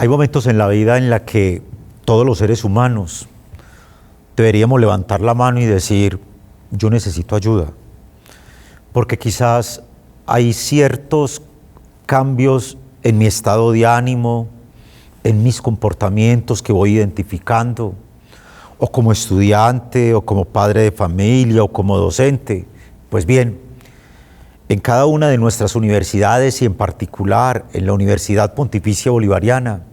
Hay momentos en la vida en la que todos los seres humanos deberíamos levantar la mano y decir, yo necesito ayuda, porque quizás hay ciertos cambios en mi estado de ánimo, en mis comportamientos que voy identificando, o como estudiante, o como padre de familia, o como docente. Pues bien, en cada una de nuestras universidades y en particular en la Universidad Pontificia Bolivariana,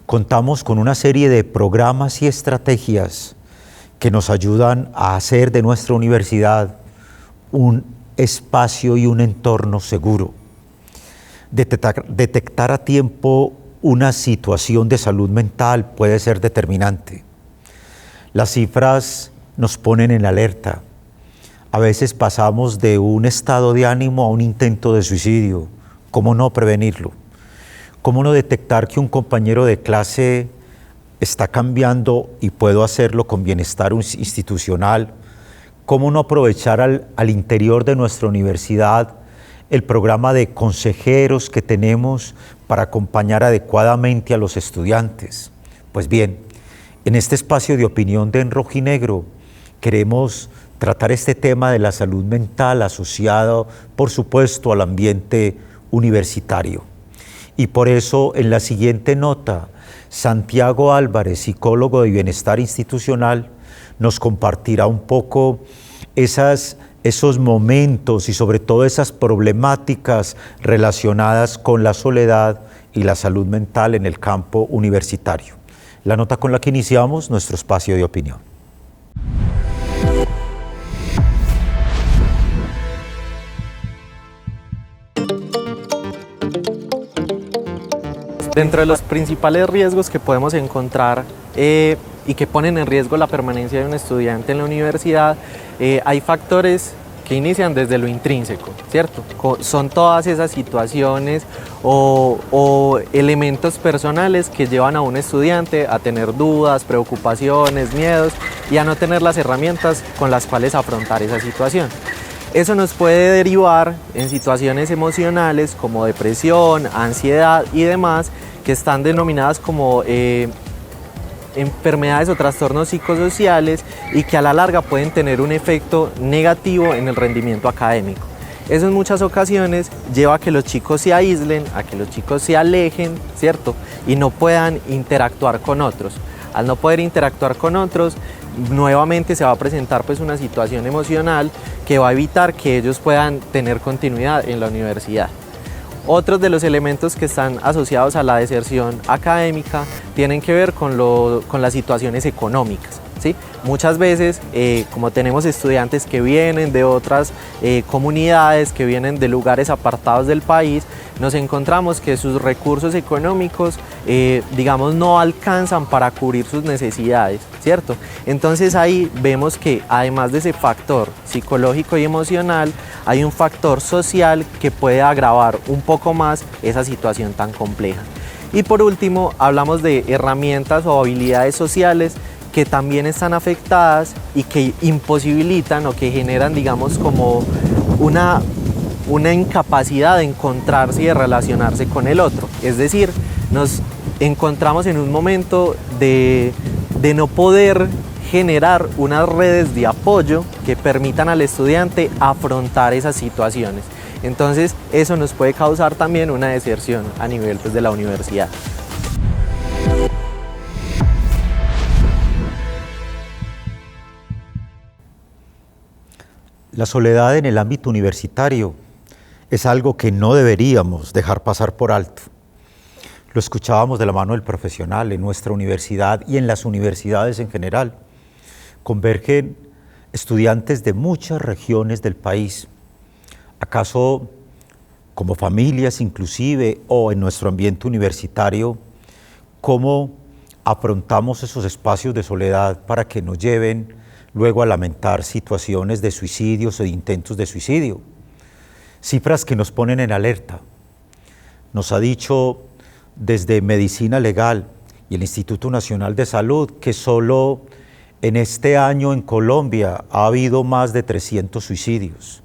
contamos con una serie de programas y estrategias que nos ayudan a hacer de nuestra universidad un espacio y un entorno seguro. Detectar a tiempo una situación de salud mental puede ser determinante. Las cifras nos ponen en alerta. A veces pasamos de un estado de ánimo a un intento de suicidio. ¿Cómo no prevenirlo? ¿Cómo no detectar que un compañero de clase está cambiando y puedo hacerlo con bienestar institucional? ¿Cómo no aprovechar al interior de nuestra universidad el programa de consejeros que tenemos para acompañar adecuadamente a los estudiantes? Pues bien, en este espacio de opinión de En Rojinegro queremos tratar este tema de la salud mental asociado, por supuesto, al ambiente universitario. Y por eso, en la siguiente nota, Santiago Álvarez, psicólogo de bienestar institucional, nos compartirá un poco esos momentos y sobre todo esas problemáticas relacionadas con la soledad y la salud mental en el campo universitario. La nota con la que iniciamos nuestro espacio de opinión. Dentro de los principales riesgos que podemos encontrar y que ponen en riesgo la permanencia de un estudiante en la universidad, hay factores que inician desde lo intrínseco, ¿cierto? Son todas esas situaciones o elementos personales que llevan a un estudiante a tener dudas, preocupaciones, miedos y a no tener las herramientas con las cuales afrontar esa situación. Eso nos puede derivar en situaciones emocionales como depresión, ansiedad y demás, que están denominadas como enfermedades o trastornos psicosociales y que a la larga pueden tener un efecto negativo en el rendimiento académico. Eso en muchas ocasiones lleva a que los chicos se aíslen, a que los chicos se alejen, ¿cierto? Y no puedan interactuar con otros. Al no poder interactuar con otros, nuevamente se va a presentar pues una situación emocional que va a evitar que ellos puedan tener continuidad en la universidad. Otros de los elementos que están asociados a la deserción académica tienen que ver con las situaciones económicas, ¿sí? Muchas veces, como tenemos estudiantes que vienen de otras comunidades, que vienen de lugares apartados del país, nos encontramos que sus recursos económicos, digamos, no alcanzan para cubrir sus necesidades, ¿cierto? Entonces ahí vemos que además de ese factor psicológico y emocional, hay un factor social que puede agravar un poco más esa situación tan compleja. Y por último, hablamos de herramientas o habilidades sociales que también están afectadas y que imposibilitan o que generan, digamos, como una incapacidad de encontrarse y de relacionarse con el otro. Es decir, nos encontramos en un momento de no poder generar unas redes de apoyo que permitan al estudiante afrontar esas situaciones. Entonces, eso nos puede causar también una deserción a nivel de la universidad. La soledad en el ámbito universitario es algo que no deberíamos dejar pasar por alto. Lo escuchábamos de la mano del profesional en nuestra universidad y en las universidades en general. Convergen estudiantes de muchas regiones del país. ¿Acaso como familias inclusive o en nuestro ambiente universitario, cómo afrontamos esos espacios de soledad para que nos lleven luego a lamentar situaciones de suicidios o de intentos de suicidio? Cifras que nos ponen en alerta. Nos ha dicho desde Medicina Legal y el Instituto Nacional de Salud que solo en este año en Colombia ha habido más de 300 suicidios.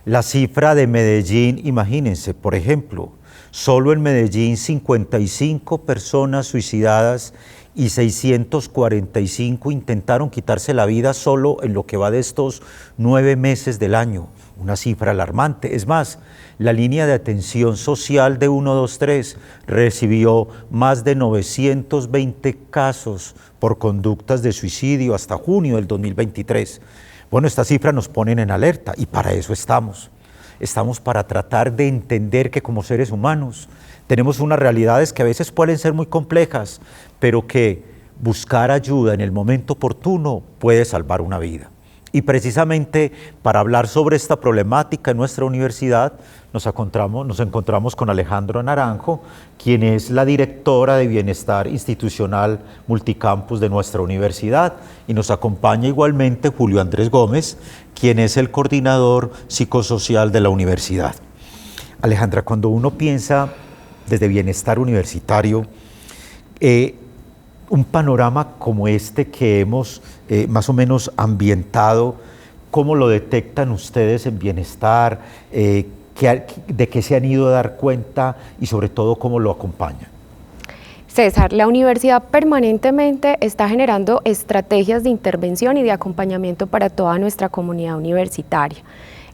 La cifra de Medellín, imagínense, por ejemplo, Solo en Medellín 55 personas suicidadas y 645 intentaron quitarse la vida solo en lo que va de estos 9 meses del año. Una cifra alarmante. Es más, la línea de atención social de 123 recibió más de 920 casos por conductas de suicidio hasta junio del 2023. Bueno, estas cifras nos ponen en alerta y para eso estamos. Estamos para tratar de entender que como seres humanos tenemos unas realidades que a veces pueden ser muy complejas, pero que buscar ayuda en el momento oportuno puede salvar una vida. Y precisamente para hablar sobre esta problemática en nuestra universidad nos encontramos con Alejandra Naranjo, quien es la directora de Bienestar Institucional Multicampus de nuestra universidad, y nos acompaña igualmente Julio Andrés Gómez, quien es el coordinador psicosocial de la universidad. Alejandra, cuando uno piensa desde bienestar universitario, un panorama como este que hemos más o menos ambientado, ¿cómo lo detectan ustedes en bienestar? ¿De qué se han ido a dar cuenta y sobre todo cómo lo acompañan? César, la universidad permanentemente está generando estrategias de intervención y de acompañamiento para toda nuestra comunidad universitaria.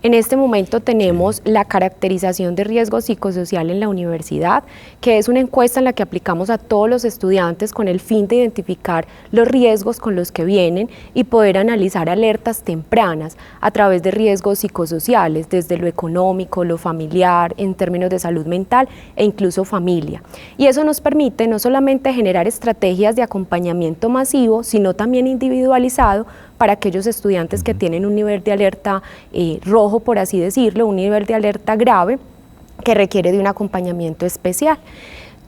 En este momento tenemos la caracterización de riesgo psicosocial en la universidad, que es una encuesta en la que aplicamos a todos los estudiantes con el fin de identificar los riesgos con los que vienen y poder analizar alertas tempranas a través de riesgos psicosociales, desde lo económico, lo familiar, en términos de salud mental e incluso familia. Y eso nos permite no solamente generar estrategias de acompañamiento masivo, sino también individualizado para aquellos estudiantes que tienen un nivel de alerta rojo, por así decirlo, un nivel de alerta grave que requiere de un acompañamiento especial.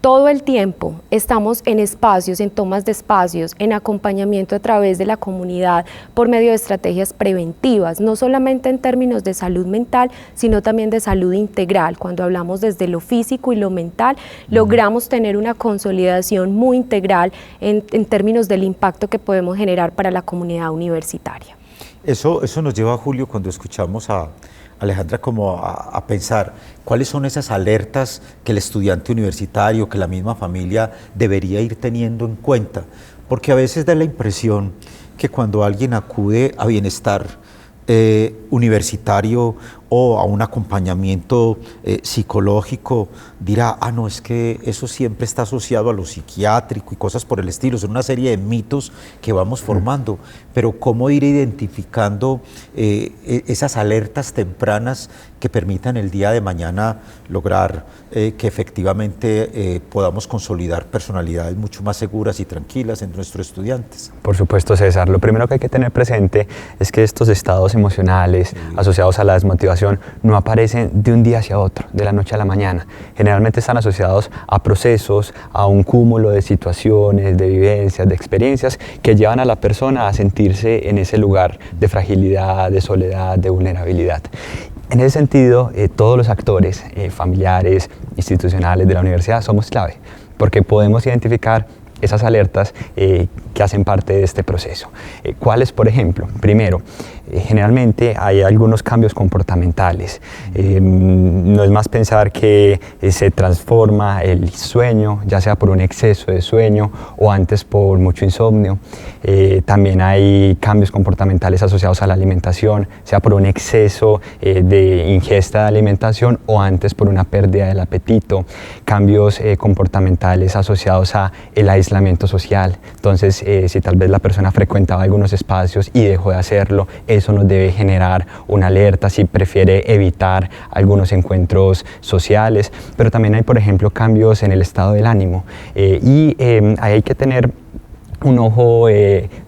Todo el tiempo estamos en espacios, en tomas de espacios, en acompañamiento a través de la comunidad por medio de estrategias preventivas, no solamente en términos de salud mental, sino también de salud integral. Cuando hablamos desde lo físico y lo mental, logramos tener una consolidación muy integral en términos del impacto que podemos generar para la comunidad universitaria. Eso nos lleva, Julio, cuando escuchamos a Alejandra, como a pensar cuáles son esas alertas que el estudiante universitario, que la misma familia debería ir teniendo en cuenta, porque a veces da la impresión que cuando alguien acude a bienestar universitario o a un acompañamiento psicológico, dirá, no, es que eso siempre está asociado a lo psiquiátrico y cosas por el estilo. Son una serie de mitos que vamos formando, pero ¿cómo ir identificando esas alertas tempranas que permitan el día de mañana lograr que efectivamente podamos consolidar personalidades mucho más seguras y tranquilas en nuestros estudiantes? Por supuesto, César. Lo primero que hay que tener presente es que estos estados emocionales asociados a la desmotivación no aparecen de un día hacia otro, de la noche a la mañana. Generalmente están asociados a procesos, a un cúmulo de situaciones, de vivencias, de experiencias que llevan a la persona a sentirse en ese lugar de fragilidad, de soledad, de vulnerabilidad. En ese sentido, todos los actores familiares, institucionales de la universidad somos clave, porque podemos identificar esas alertas que hacen parte de este proceso. ¿Cuáles, por ejemplo? Primero, generalmente hay algunos cambios comportamentales. No es más pensar que se transforma el sueño, ya sea por un exceso de sueño o antes por mucho insomnio. También hay cambios comportamentales asociados a la alimentación, sea por un exceso de ingesta de alimentación o antes por una pérdida del apetito. Cambios comportamentales asociados a el aislamiento social. Entonces, si tal vez la persona frecuentaba algunos espacios y dejó de hacerlo, eso nos debe generar una alerta si prefiere evitar algunos encuentros sociales. Pero también hay, por ejemplo, cambios en el estado del ánimo ahí hay que tener un ojo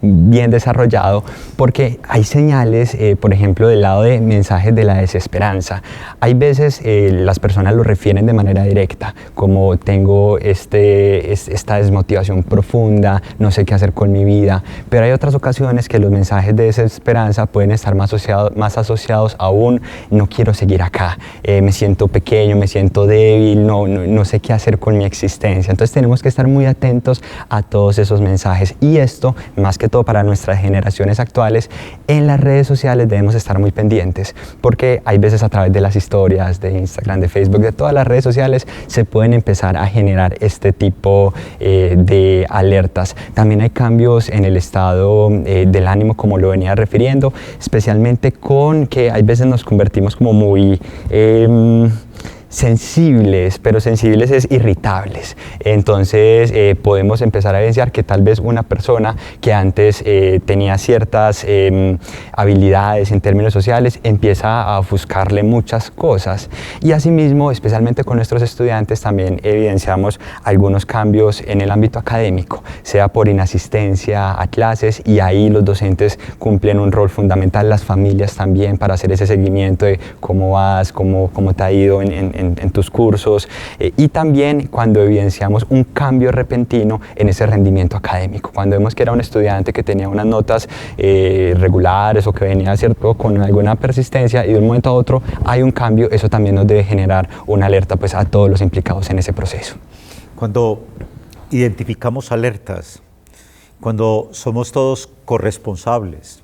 bien desarrollado, porque hay señales, por ejemplo, del lado de mensajes de la desesperanza. Hay veces las personas lo refieren de manera directa, como tengo esta desmotivación profunda, no sé qué hacer con mi vida, pero hay otras ocasiones que los mensajes de desesperanza pueden estar más asociados a un no quiero seguir acá, me siento pequeño, me siento débil, no sé qué hacer con mi existencia. Entonces tenemos que estar muy atentos a todos esos mensajes mensajes. Y esto, más que todo para nuestras generaciones actuales, en las redes sociales debemos estar muy pendientes, porque hay veces a través de las historias de Instagram, de Facebook, de todas las redes sociales, se pueden empezar a generar este tipo de alertas. También hay cambios en el estado del ánimo, como lo venía refiriendo, especialmente con que hay veces nos convertimos como muy sensibles, pero sensibles es irritables. Entonces podemos empezar a evidenciar que tal vez una persona que antes tenía ciertas habilidades en términos sociales empieza a ofuscarle muchas cosas. Y asimismo, especialmente con nuestros estudiantes, también evidenciamos algunos cambios en el ámbito académico, sea por inasistencia a clases, y ahí los docentes cumplen un rol fundamental, las familias también, para hacer ese seguimiento de cómo vas, cómo te ha ido en tus cursos, y también cuando evidenciamos un cambio repentino en ese rendimiento académico, cuando vemos que era un estudiante que tenía unas notas regulares o que venía cierto con alguna persistencia y de un momento a otro hay un cambio, eso también nos debe generar una alerta pues a todos los implicados en ese proceso. Cuando identificamos alertas, cuando somos todos corresponsables,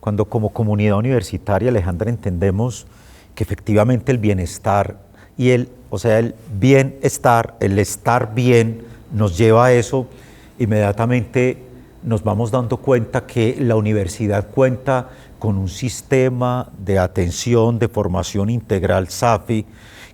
cuando como comunidad universitaria, Alejandra, entendemos que efectivamente el bienestar y el bienestar, el estar bien nos lleva a eso, inmediatamente nos vamos dando cuenta que la universidad cuenta con un sistema de atención, de formación integral SAFI,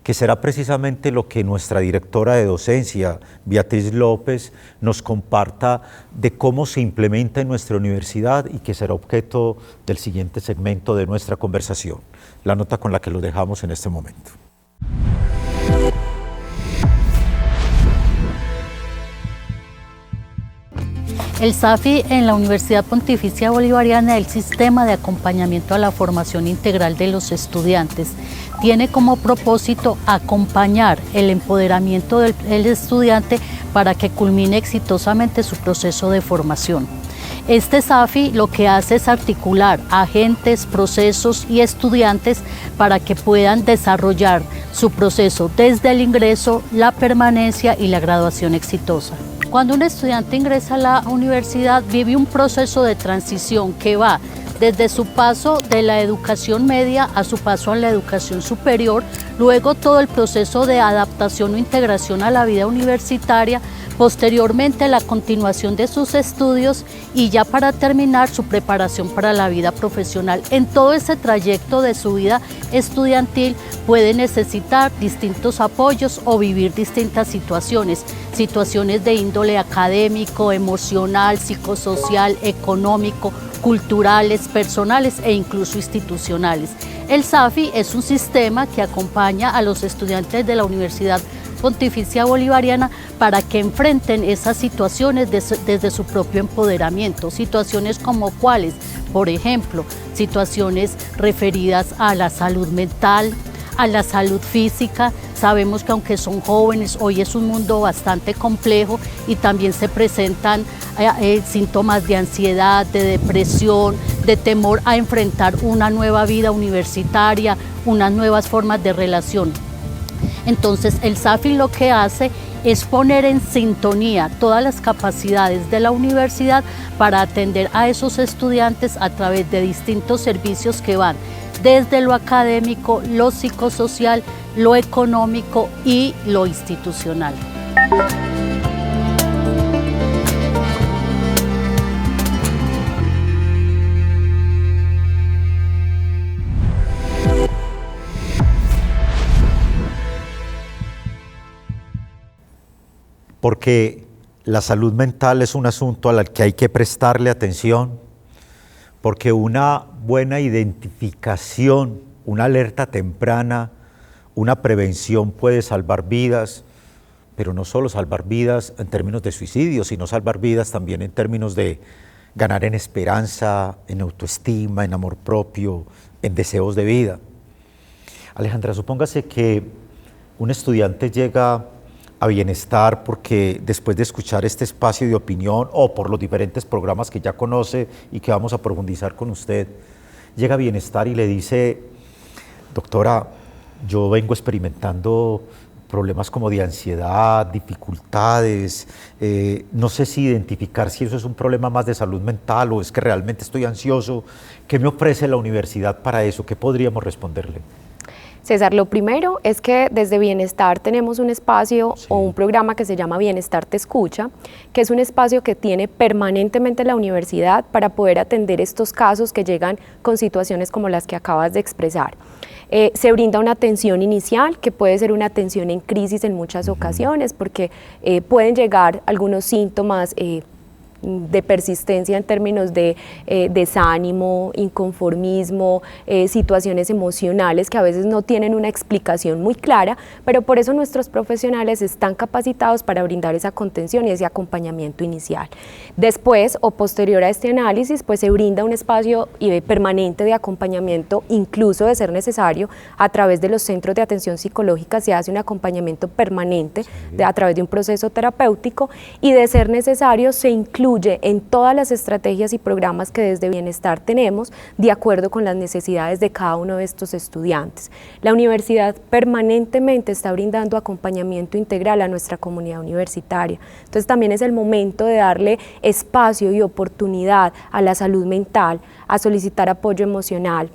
que será precisamente lo que nuestra directora de docencia, Beatriz López, nos comparta de cómo se implementa en nuestra universidad y que será objeto del siguiente segmento de nuestra conversación, la nota con la que lo dejamos en este momento. El SAFI en la Universidad Pontificia Bolivariana, el Sistema de Acompañamiento a la Formación Integral de los Estudiantes, tiene como propósito acompañar el empoderamiento del estudiante para que culmine exitosamente su proceso de formación. Este SAFI lo que hace es articular agentes, procesos y estudiantes para que puedan desarrollar su proceso desde el ingreso, la permanencia y la graduación exitosa. Cuando un estudiante ingresa a la universidad, vive un proceso de transición que va desde su paso de la educación media a su paso a la educación superior, luego todo el proceso de adaptación o integración a la vida universitaria, posteriormente la continuación de sus estudios y ya para terminar su preparación para la vida profesional. En todo ese trayecto de su vida estudiantil puede necesitar distintos apoyos o vivir distintas situaciones de índole académico, emocional, psicosocial, económico, culturales, personales e incluso institucionales. El SAFI es un sistema que acompaña a los estudiantes de la Universidad Pontificia Bolivariana para que enfrenten esas situaciones desde su propio empoderamiento. Situaciones como cuáles, por ejemplo, situaciones referidas a la salud mental, a la salud física. Sabemos que aunque son jóvenes, hoy es un mundo bastante complejo y también se presentan síntomas de ansiedad, de depresión, de temor a enfrentar una nueva vida universitaria, unas nuevas formas de relación. Entonces el SAFI lo que hace es poner en sintonía todas las capacidades de la universidad para atender a esos estudiantes a través de distintos servicios que van desde lo académico, lo psicosocial, lo económico y lo institucional. Porque la salud mental es un asunto al que hay que prestarle atención, porque una buena identificación, una alerta temprana, una prevención puede salvar vidas, pero no solo salvar vidas en términos de suicidio, sino salvar vidas también en términos de ganar en esperanza, en autoestima, en amor propio, en deseos de vida. Alejandra, supóngase que un estudiante llega a bienestar porque después de escuchar este espacio de opinión o por los diferentes programas que ya conoce y que vamos a profundizar con usted, llega a bienestar y le dice: doctora, yo vengo experimentando problemas como de ansiedad, dificultades. No sé si identificar si eso es un problema más de salud mental o es que realmente estoy ansioso. ¿Qué me ofrece la universidad para eso? ¿Qué podríamos responderle? César, lo primero es que desde Bienestar tenemos un espacio o un programa que se llama Bienestar Te Escucha, que es un espacio que tiene permanentemente la universidad para poder atender estos casos que llegan con situaciones como las que acabas de expresar. Se brinda una atención inicial, que puede ser una atención en crisis en muchas ocasiones, porque pueden llegar algunos síntomas de persistencia en términos de desánimo, inconformismo, situaciones emocionales que a veces no tienen una explicación muy clara, pero por eso nuestros profesionales están capacitados para brindar esa contención y ese acompañamiento inicial. Después o posterior a este análisis, pues se brinda un espacio permanente de acompañamiento, incluso de ser necesario, a través de los centros de atención psicológica se hace un acompañamiento permanente a través de un proceso terapéutico y de ser necesario se incluye en todas las estrategias y programas que desde Bienestar tenemos de acuerdo con las necesidades de cada uno de estos estudiantes. La universidad permanentemente está brindando acompañamiento integral a nuestra comunidad universitaria. Entonces también es el momento de darle espacio y oportunidad a la salud mental, a solicitar apoyo emocional,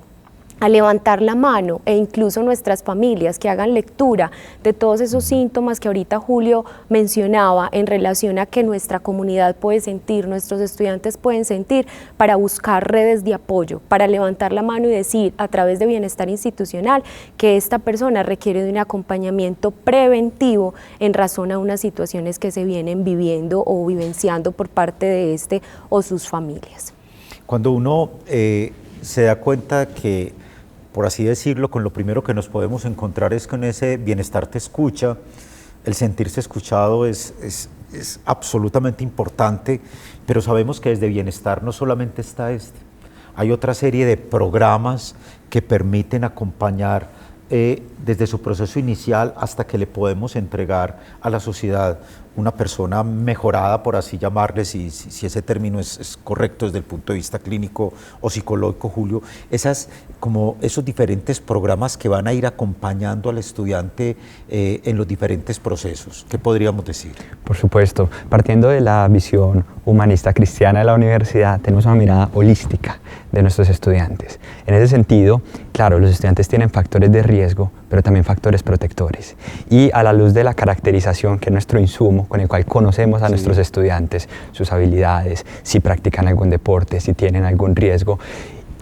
a levantar la mano e incluso nuestras familias que hagan lectura de todos esos síntomas que ahorita Julio mencionaba en relación a que nuestra comunidad puede sentir, nuestros estudiantes pueden sentir, para buscar redes de apoyo, para levantar la mano y decir a través de Bienestar Institucional que esta persona requiere de un acompañamiento preventivo en razón a unas situaciones que se vienen viviendo o vivenciando por parte de este o sus familias. Cuando uno se da cuenta que, por así decirlo, con lo primero que nos podemos encontrar es con ese Bienestar Te Escucha, el sentirse escuchado es absolutamente importante, pero sabemos que desde Bienestar no solamente está hay otra serie de programas que permiten acompañar desde su proceso inicial hasta que le podemos entregar a la sociedad una persona mejorada, por así llamarle, si ese término es correcto desde el punto de vista clínico o psicológico, Julio, esos diferentes programas que van a ir acompañando al estudiante en los diferentes procesos. ¿Qué podríamos decir? Por supuesto, partiendo de la visión humanista cristiana de la universidad, tenemos una mirada holística de nuestros estudiantes. En ese sentido, claro, los estudiantes tienen factores de riesgo, pero también factores protectores. Y a la luz de la caracterización, que es nuestro insumo, con el cual conocemos a nuestros estudiantes, sus habilidades, si practican algún deporte, si tienen algún riesgo,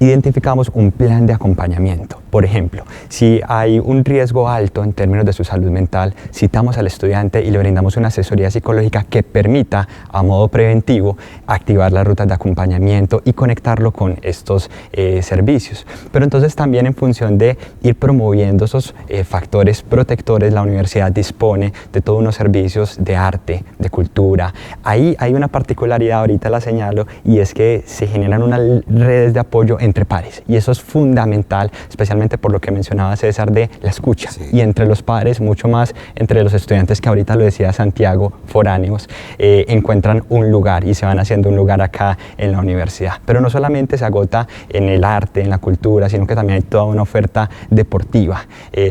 identificamos un plan de acompañamiento. Por ejemplo, si hay un riesgo alto en términos de su salud mental, citamos al estudiante y le brindamos una asesoría psicológica que permita, a modo preventivo, activar las rutas de acompañamiento y conectarlo con estos servicios. Pero entonces también en función de ir promoviendo esos factores protectores, la universidad dispone de todos unos servicios de arte, de cultura. Ahí hay una particularidad, ahorita la señalo, y es que se generan unas redes de apoyo entre pares, y eso es fundamental, especialmente por lo que mencionaba César de la escucha, y entre los pares, mucho más entre los estudiantes que ahorita lo decía Santiago, foráneos, encuentran un lugar y se van haciendo un lugar acá en la universidad. Pero no solamente se agota en el arte, en la cultura, sino que también hay toda una oferta deportiva,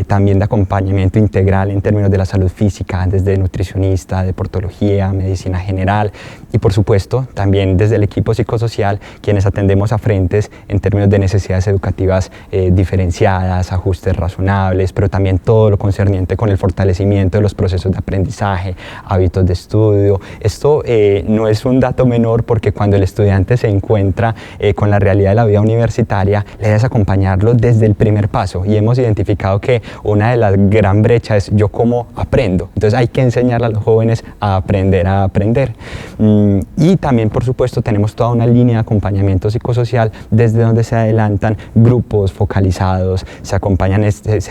también de acompañamiento integral en términos de la salud física, desde nutricionista, deportología, medicina general, y por supuesto también desde el equipo psicosocial, quienes atendemos a frentes en términos de necesidades educativas diferenciadas, ajustes razonables, pero también todo lo concerniente con el fortalecimiento de los procesos de aprendizaje, hábitos de estudio. Esto no es un dato menor, porque cuando el estudiante se encuentra con la realidad de la vida universitaria, la idea es acompañarlo desde el primer paso, y hemos identificado que una de las gran brechas es yo cómo aprendo. Entonces hay que enseñar a los jóvenes a aprender. Y también, por supuesto, tenemos toda una línea de acompañamiento psicosocial desde donde se adelantan grupos focalizados, se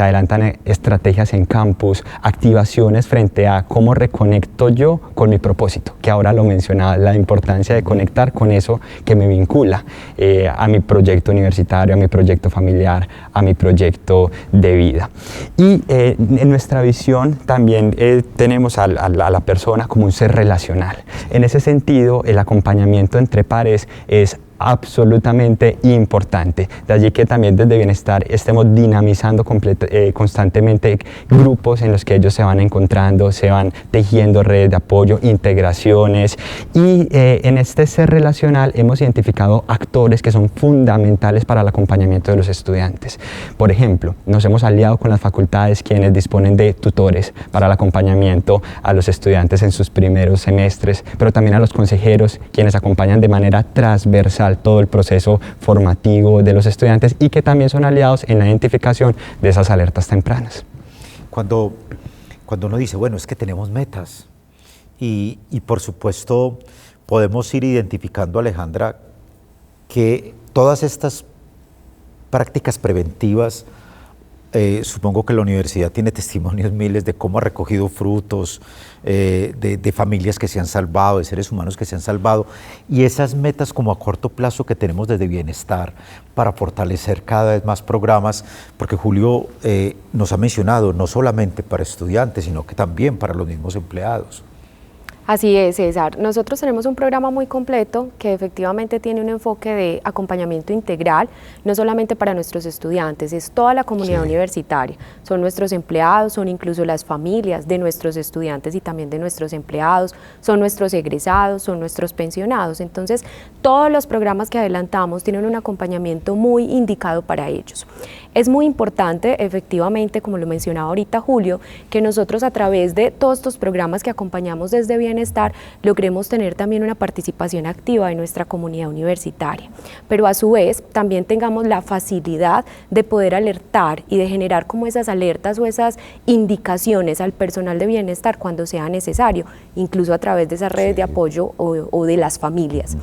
adelantan estrategias en campus, activaciones frente a cómo reconecto yo con mi propósito, que ahora lo mencionaba, la importancia de conectar con eso que me vincula a mi proyecto universitario, a mi proyecto familiar, a mi proyecto de vida. Y en nuestra visión también tenemos a la persona como un ser relacional. En ese sentido, el acompañamiento entre pares es absolutamente importante. De allí que también desde Bienestar estemos dinamizando constantemente grupos en los que ellos se van encontrando, se van tejiendo redes de apoyo, integraciones, y en este ser relacional hemos identificado actores que son fundamentales para el acompañamiento de los estudiantes. Por ejemplo, nos hemos aliado con las facultades, quienes disponen de tutores para el acompañamiento a los estudiantes en sus primeros semestres, pero también a los consejeros, quienes acompañan de manera transversal todo el proceso formativo de los estudiantes y que también son aliados en la identificación de esas alertas tempranas. Cuando uno dice, bueno, es que tenemos metas y por supuesto podemos ir identificando, Alejandra, que todas estas prácticas preventivas, supongo que la universidad tiene testimonios miles de cómo ha recogido frutos, de familias que se han salvado, de seres humanos que se han salvado, y esas metas como a corto plazo que tenemos desde Bienestar para fortalecer cada vez más programas, porque Julio nos ha mencionado no solamente para estudiantes, sino que también para los mismos empleados. Así es, César. Nosotros tenemos un programa muy completo que efectivamente tiene un enfoque de acompañamiento integral, no solamente para nuestros estudiantes, es toda la comunidad universitaria. Son nuestros empleados, son incluso las familias de nuestros estudiantes y también de nuestros empleados, son nuestros egresados, son nuestros pensionados. Entonces, todos los programas que adelantamos tienen un acompañamiento muy indicado para ellos. Es muy importante, efectivamente, como lo mencionaba ahorita Julio, que nosotros a través de todos estos programas que acompañamos desde Bienestar, logremos tener también una participación activa de nuestra comunidad universitaria, pero a su vez también tengamos la facilidad de poder alertar y de generar como esas alertas o esas indicaciones al personal de Bienestar cuando sea necesario, incluso a través de esas redes de apoyo o de las familias.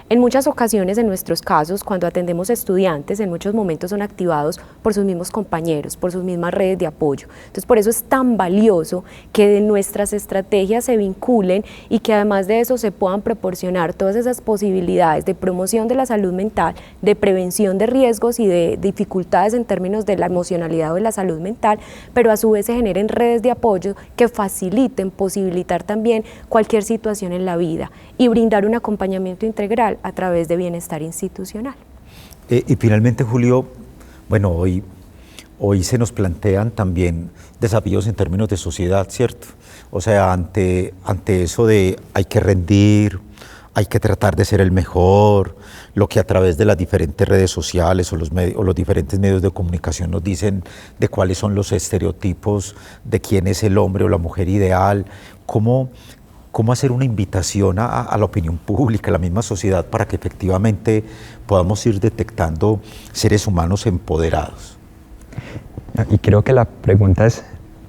En muchas ocasiones, en nuestros casos, cuando atendemos estudiantes, en muchos momentos son activados por sus mismos compañeros, por sus mismas redes de apoyo. Entonces, por eso es tan valioso que de nuestras estrategias se vinculen y que además de eso se puedan proporcionar todas esas posibilidades de promoción de la salud mental, de prevención de riesgos y de dificultades en términos de la emocionalidad o de la salud mental, pero a su vez se generen redes de apoyo que faciliten, posibilitar también cualquier situación en la vida y brindar un acompañamiento integral a través de Bienestar institucional. Y finalmente, Julio, bueno, hoy se nos plantean también desafíos en términos de sociedad, ¿cierto? O sea, ante eso de hay que rendir, hay que tratar de ser el mejor, lo que a través de las diferentes redes sociales o los diferentes medios de comunicación nos dicen de cuáles son los estereotipos de quién es el hombre o la mujer ideal, cómo hacer una invitación a la opinión pública, a la misma sociedad, para que efectivamente podamos ir detectando seres humanos empoderados. Y creo que la pregunta es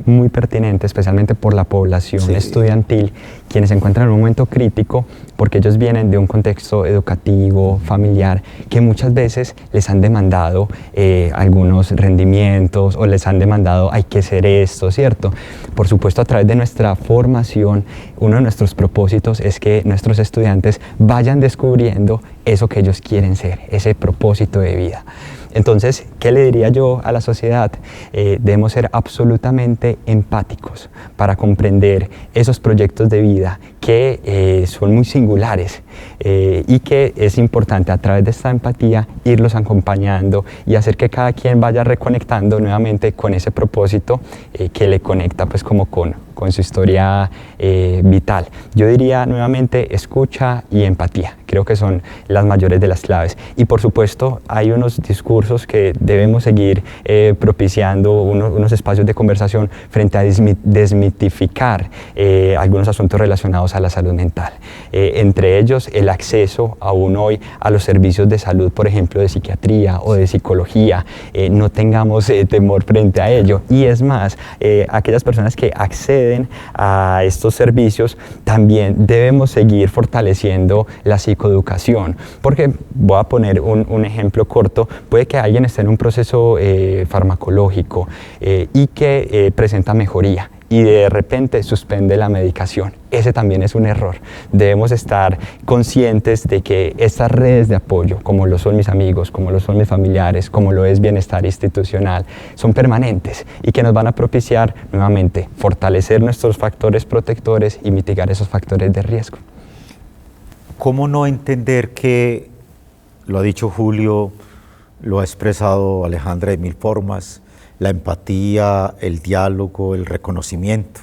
muy pertinente, especialmente por la población estudiantil, quienes se encuentran en un momento crítico porque ellos vienen de un contexto educativo, familiar, que muchas veces les han demandado algunos rendimientos o les han demandado hay que ser esto, ¿cierto? Por supuesto, a través de nuestra formación, uno de nuestros propósitos es que nuestros estudiantes vayan descubriendo eso que ellos quieren ser, ese propósito de vida. Entonces, ¿qué le diría yo a la sociedad? Debemos ser absolutamente empáticos para comprender esos proyectos de vida que son muy singulares y que es importante a través de esta empatía irlos acompañando y hacer que cada quien vaya reconectando nuevamente con ese propósito que le conecta pues como con su historia vital. Yo diría nuevamente escucha y empatía. Creo que son las mayores de las claves. Y por supuesto hay unos discursos que debemos seguir propiciando, unos espacios de conversación frente a desmitificar algunos asuntos relacionados a la salud mental. Entre ellos el acceso aún hoy a los servicios de salud, por ejemplo de psiquiatría o de psicología. No tengamos temor frente a ello. Y es más, aquellas personas que acceden a estos servicios también debemos seguir fortaleciendo la psicoeducación, porque voy a poner un ejemplo corto. Puede que alguien esté en un proceso farmacológico y que presenta mejoría y de repente suspende la medicación. Ese también es un error. Debemos estar conscientes de que estas redes de apoyo, como lo son mis amigos, como lo son mis familiares, como lo es Bienestar institucional, son permanentes y que nos van a propiciar nuevamente fortalecer nuestros factores protectores y mitigar esos factores de riesgo. ¿Cómo no entender que Lo ha dicho Julio, lo ha expresado Alejandra de mil formas, la empatía, el diálogo, el reconocimiento.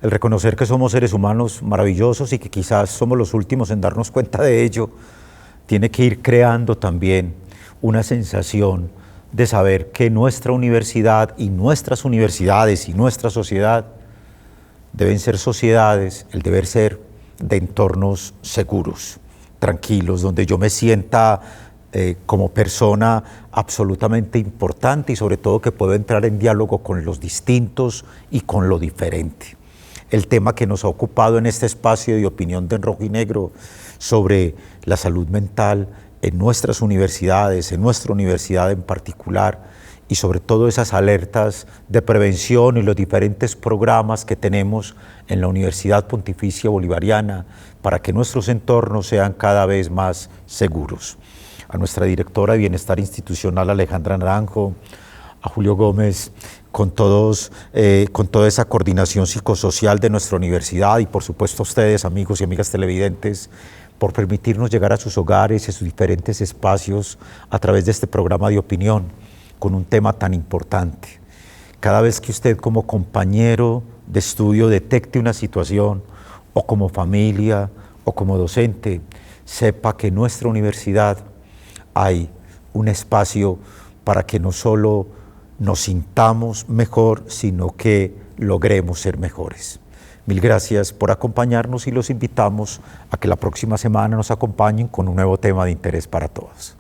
El reconocer que somos seres humanos maravillosos y que quizás somos los últimos en darnos cuenta de ello, tiene que ir creando también una sensación de saber que nuestra universidad y nuestras universidades y nuestra sociedad deben ser sociedades, el deber ser de entornos seguros, tranquilos, donde yo me sienta como persona absolutamente importante y sobre todo que puedo entrar en diálogo con los distintos y con lo diferente. El tema que nos ha ocupado en este espacio de opinión de En Rojo y Negro sobre la salud mental en nuestras universidades, en nuestra universidad en particular, y sobre todo esas alertas de prevención y los diferentes programas que tenemos en la Universidad Pontificia Bolivariana para que nuestros entornos sean cada vez más seguros. A nuestra directora de Bienestar Institucional, Alejandra Naranjo, a Julio Gómez, con toda esa coordinación psicosocial de nuestra universidad y por supuesto a ustedes, amigos y amigas televidentes, por permitirnos llegar a sus hogares y a sus diferentes espacios a través de este programa de opinión con un tema tan importante. Cada vez que usted como compañero de estudio detecte una situación o como familia o como docente, sepa que en nuestra universidad hay un espacio para que no solo nos sintamos mejor, sino que logremos ser mejores. Mil gracias por acompañarnos y los invitamos a que la próxima semana nos acompañen con un nuevo tema de interés para todos.